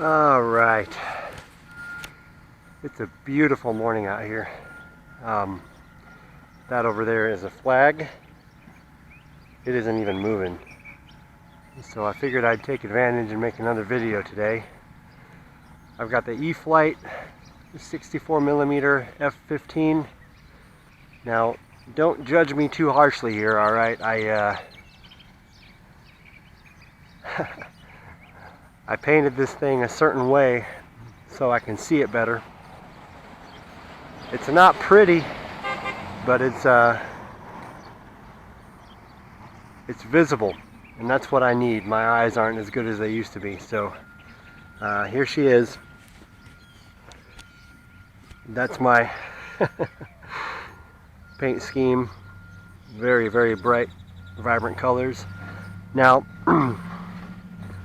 All right, it's a beautiful morning out here. That over there is a flag. It isn't even moving. So I figured I'd take advantage and make another video today. I've got the Eflite 64mm F15. Now, don't judge me too harshly here, all right? I painted this thing a certain way so I can see it better. It's not pretty, but it's visible, and that's what I need. My eyes aren't as good as they used to be. So here she is. That's my paint scheme. Very, very bright, vibrant colors. Now,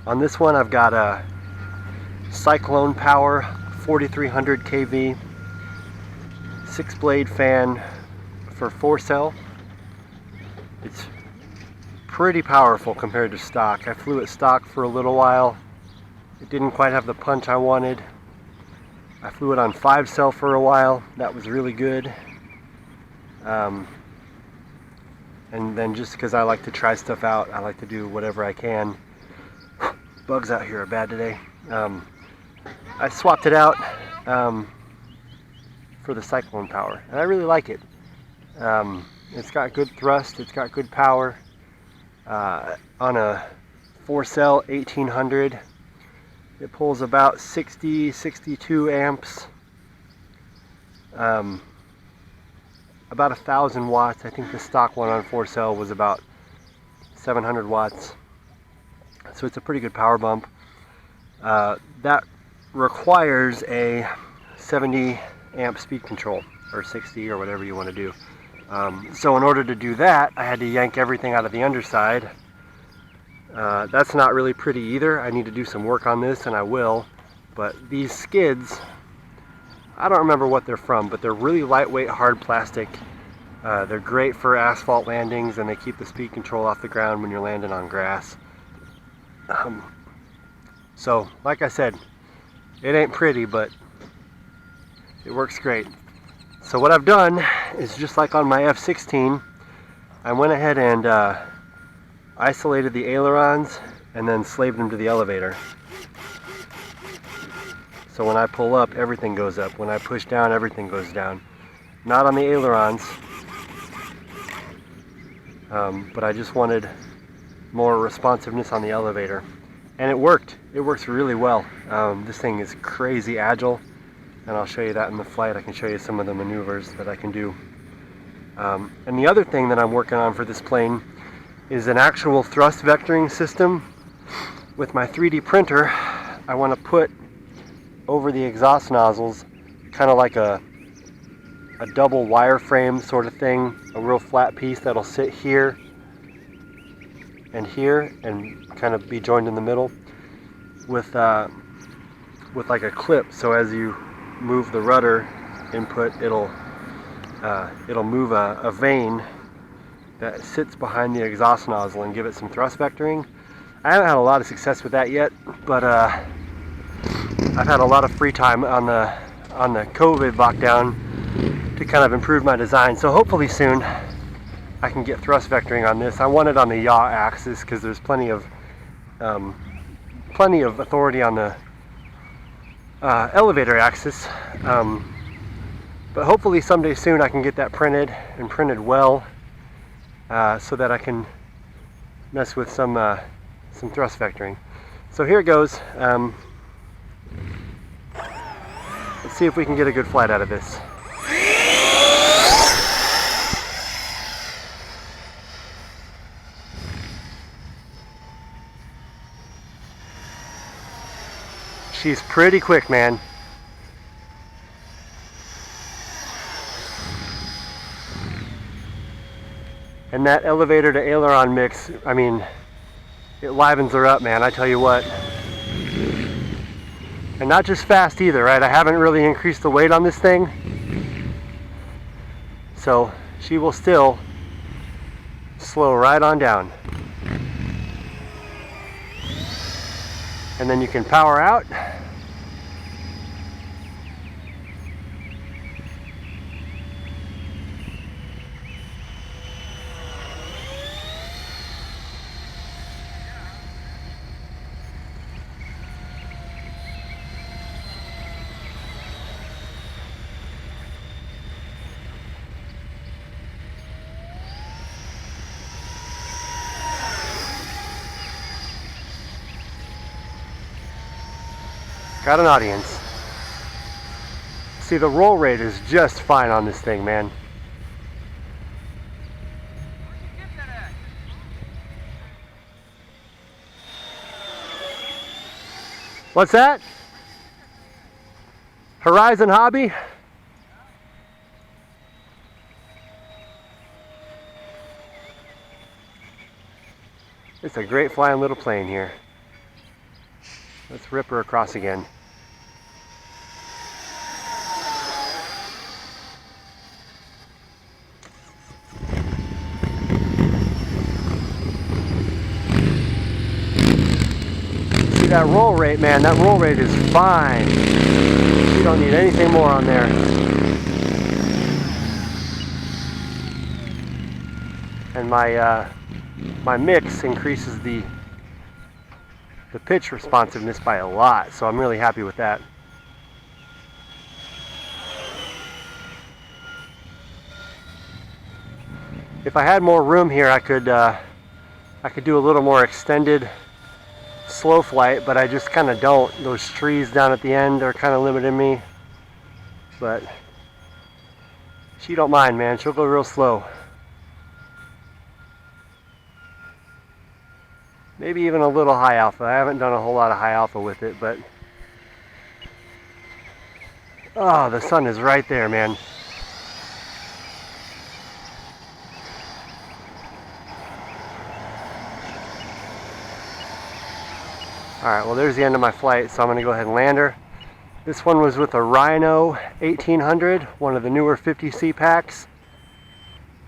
on this one I've got a Cyclone power 4300 kV 6-blade fan for 4-cell. It's pretty powerful compared to stock. I flew it stock for a little while. It didn't quite have the punch I wanted. I flew it on 5-cell for a while. That was really good. And then just because I like to try stuff out, I like to do whatever I can. Bugs out here are bad today. I swapped it out for the Cyclone power, and I really like it. It's got good thrust, it's got good power. On a 4-cell 1800, it pulls about 62 amps, about 1,000 watts. I think the stock one on 4-cell was about 700 watts. So it's a pretty good power bump. That requires a 70 amp speed control, or 60, or whatever you want to do. So in order to do that, I had to yank everything out of the underside. That's not really pretty either. I need to do some work on this, and I will. But these skids, I don't remember what they're from, but they're really lightweight, hard plastic. They're great for asphalt landings, and they keep the speed control off the ground when you're landing on grass. So, like I said, it ain't pretty, but it works great. So what I've done is, just like on my F16, I went ahead and isolated the ailerons and then slaved them to the elevator. So when I pull up, everything goes up. When I push down, everything goes down. Not on the ailerons, but I just wanted more responsiveness on the elevator. And it worked. It works really well. This thing is crazy agile, and I'll show you that in the flight. I can show you some of the maneuvers that I can do. And the other thing that I'm working on for this plane is an actual thrust vectoring system. With my 3D printer, I want to put over the exhaust nozzles kind of like a double wireframe sort of thing, a real flat piece that'll sit here and kind of be joined in the middle with like a clip. So as you move the rudder input, it'll move a vane that sits behind the exhaust nozzle and give it some thrust vectoring. I haven't had a lot of success with that yet, but I've had a lot of free time on the COVID lockdown to kind of improve my design. So hopefully soon I can get thrust vectoring on this. I want it on the yaw axis because there's plenty of authority on the elevator axis. But hopefully someday soon I can get that printed and printed well, so that I can mess with some thrust vectoring. So here it goes. Let's see if we can get a good flight out of this. She's pretty quick, man. And that elevator to aileron mix, I mean, it livens her up, man, I tell you what. And not just fast either, right? I haven't really increased the weight on this thing, so she will still slow right on down. And then you can power out Got an audience. See, the roll rate is just fine on this thing, man. What's that? Horizon Hobby? It's a great flying little plane here. Let's rip her across again. See that roll rate, man, that roll rate is fine. You don't need anything more on there. And my mix increases the pitch responsiveness by a lot, so I'm really happy with that. If I had more room here, I could do a little more extended slow flight, but I just kind of don't. Those trees down at the end are kind of limiting me, but she don't mind, man. She'll go real slow. Maybe even a little high alpha. I haven't done a whole lot of high alpha with it, but oh, the sun is right there, man. Alright, well there's the end of my flight, so I'm going to go ahead and land her. This one was with a Rhino 1800, one of the newer 50C packs,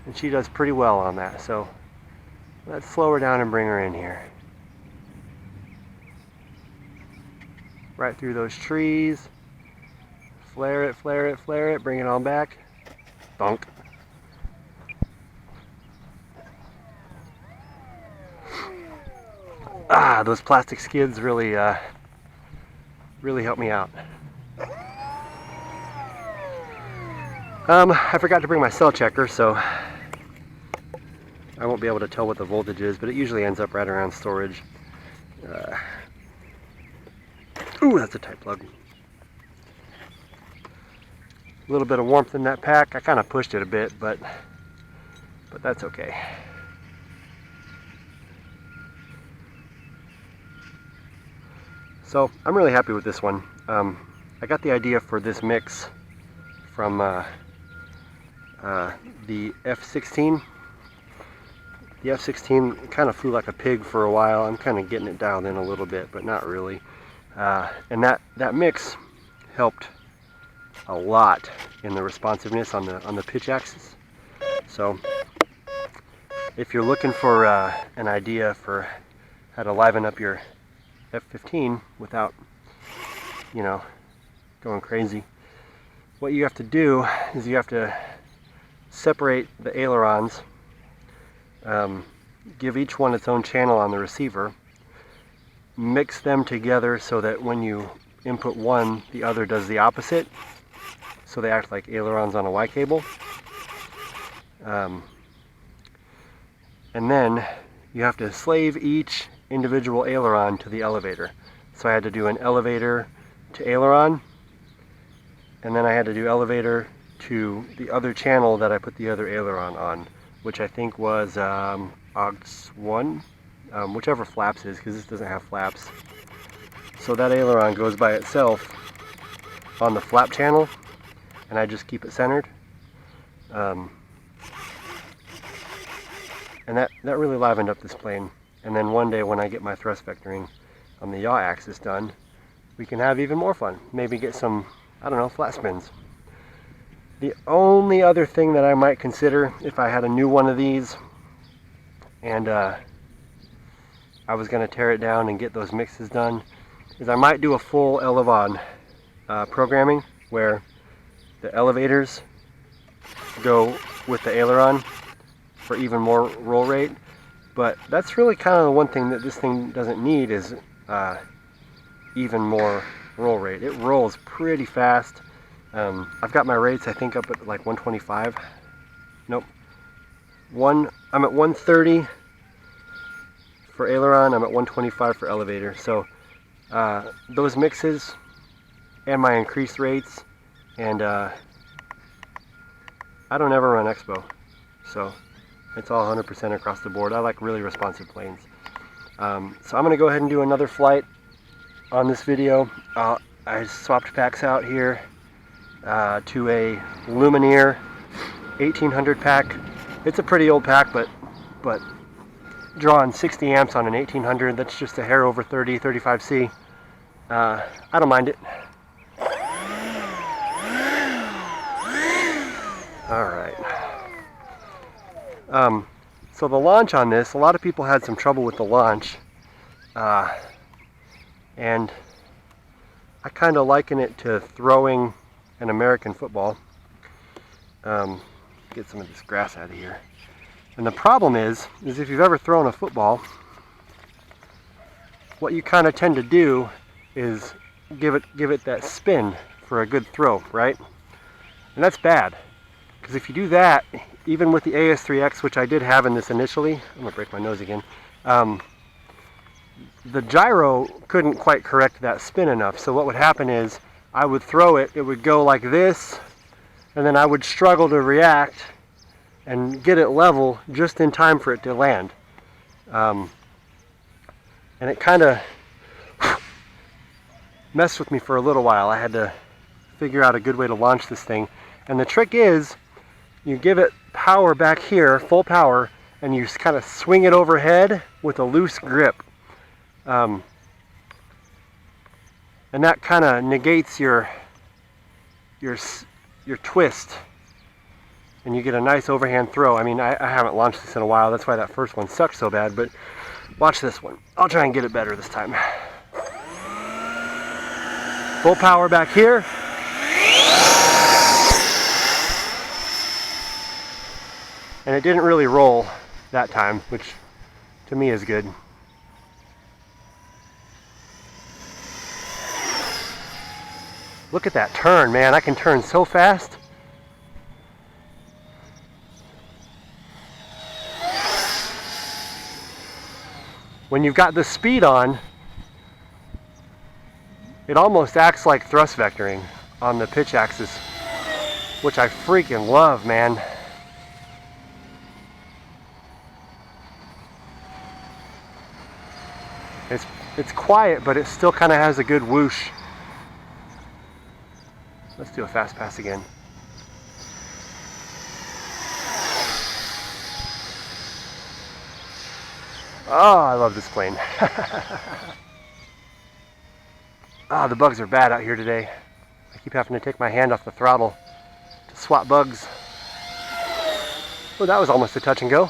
and she does pretty well on that, so let's slow her down and bring her in here. Right through those trees. Flare it, flare it, flare it, bring it on back. Thunk. Ah, those plastic skids really help me out. I forgot to bring my cell checker, so I won't be able to tell what the voltage is, but it usually ends up right around storage. Ooh, that's a tight plug. A little bit of warmth in that pack. I kind of pushed it a bit, but that's okay. So I'm really happy with this one. I got the idea for this mix from the F15. The F16 kind of flew like a pig for a while. I'm kind of getting it dialed in a little bit, but not really. And that mix helped a lot in the responsiveness on the pitch axis. So if you're looking for an idea for how to liven up your F15 without, you know, going crazy, what you have to do is you have to separate the ailerons, give each one its own channel on the receiver, mix them together so that when you input one, the other does the opposite, so they act like ailerons on a Y cable. And then you have to slave each individual aileron to the elevator. So I had to do an elevator to aileron, and then I had to do elevator to the other channel that I put the other aileron on, which I think was AUX 1, whichever flaps is, because this doesn't have flaps. So that aileron goes by itself on the flap channel, and I just keep it centered. And that really livened up this plane. And then one day when I get my thrust vectoring on the yaw axis done, we can have even more fun. Maybe get some, I don't know, flat spins. The only other thing that I might consider if I had a new one of these and I was going to tear it down and get those mixes done, is I might do a full Elevon programming where the elevators go with the aileron for even more roll rate. But that's really kind of the one thing that this thing doesn't need is even more roll rate. It rolls pretty fast. I've got my rates I think up at like 125. Nope. I'm at 130 for aileron. I'm at 125 for elevator. So those mixes and my increased rates, and I don't ever run Expo, so it's all 100% across the board. I like really responsive planes. So I'm going to go ahead and do another flight on this video. I swapped packs out here to a Lumineer 1800 pack. It's a pretty old pack, but drawing 60 amps on an 1800, that's just a hair over 30, 35C. I don't mind it. Alright. So the launch on this, a lot of people had some trouble with the launch. And I kind of liken it to throwing an American football. Get some of this grass out of here. And the problem is if you've ever thrown a football, what you kind of tend to do is give it that spin for a good throw, right? And that's bad, because if you do that, even with the AS3X, which I did have in this initially, I'm gonna break my nose again. The gyro couldn't quite correct that spin enough. So what would happen is I would throw it, it would go like this, and then I would struggle to react and get it level just in time for it to land. And it kind of messed with me for a little while. I had to figure out a good way to launch this thing. And the trick is, you give it power back here, full power, and you kind of swing it overhead with a loose grip. And that kind of negates your twist, and you get a nice overhand throw. I mean, I haven't launched this in a while, that's why that first one sucked so bad, but watch this one. I'll try and get it better this time. Full power back here. And it didn't really roll that time, which to me is good. Look at that turn, man. I can turn so fast. When you've got the speed on, it almost acts like thrust vectoring on the pitch axis, which I freaking love, man. It's quiet, but it still kind of has a good whoosh. Let's do a fast pass again. Oh, I love this plane. Ah, the bugs are bad out here today. I keep having to take my hand off the throttle to swat bugs. Oh, that was almost a touch and go.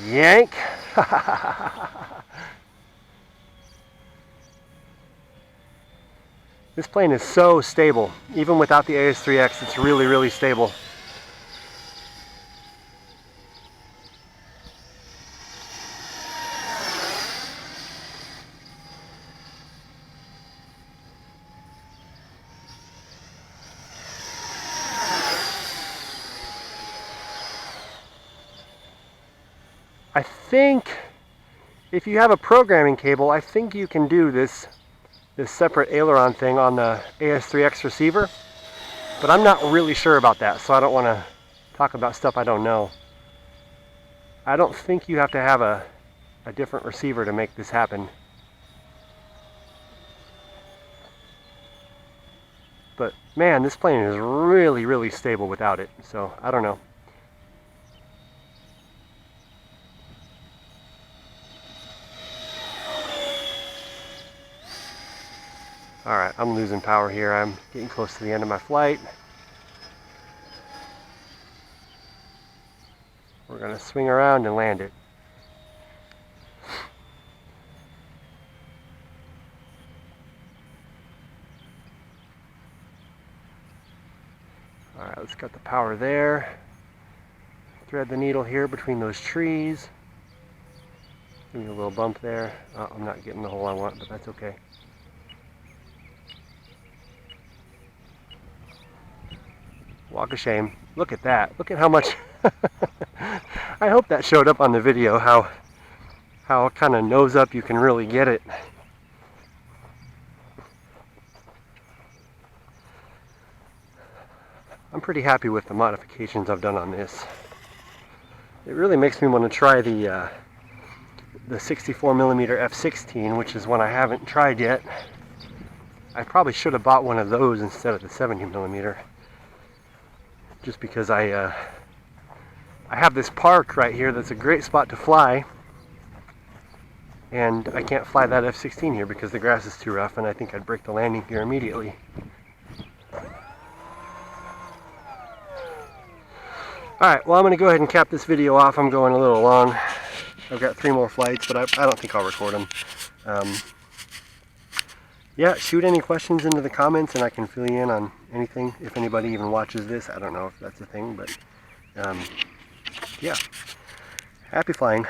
Yank. This plane is so stable. Even without the AS3X, it's really, really stable. I think if you have a programming cable, I think you can do this separate aileron thing on the AS3X receiver, but I'm not really sure about that, so I don't want to talk about stuff I don't know. I don't think you have to have a different receiver to make this happen. But man, this plane is really, really stable without it, so I don't know. Alright, I'm losing power here. I'm getting close to the end of my flight. We're going to swing around and land it. Alright, let's got the power there. Thread the needle here between those trees. Give me a little bump there. Oh, I'm not getting the hole I want, but that's okay. Walk of shame. Look at that. Look at how much I hope that showed up on the video, how kind of nose up you can really get it. I'm pretty happy with the modifications I've done on this. It really makes me want to try the 64mm F16, which is one I haven't tried yet. I probably should have bought one of those instead of the 70mm, just because I have this park right here that's a great spot to fly, and I can't fly that F16 here because the grass is too rough, and I think I'd break the landing gear immediately. Alright, well, I'm going to go ahead and cap this video off. I'm going a little long. I've got 3 more flights, but I don't think I'll record them. Yeah, shoot any questions into the comments and I can fill you in on anything. If anybody even watches this, I don't know if that's a thing, but yeah. Happy flying.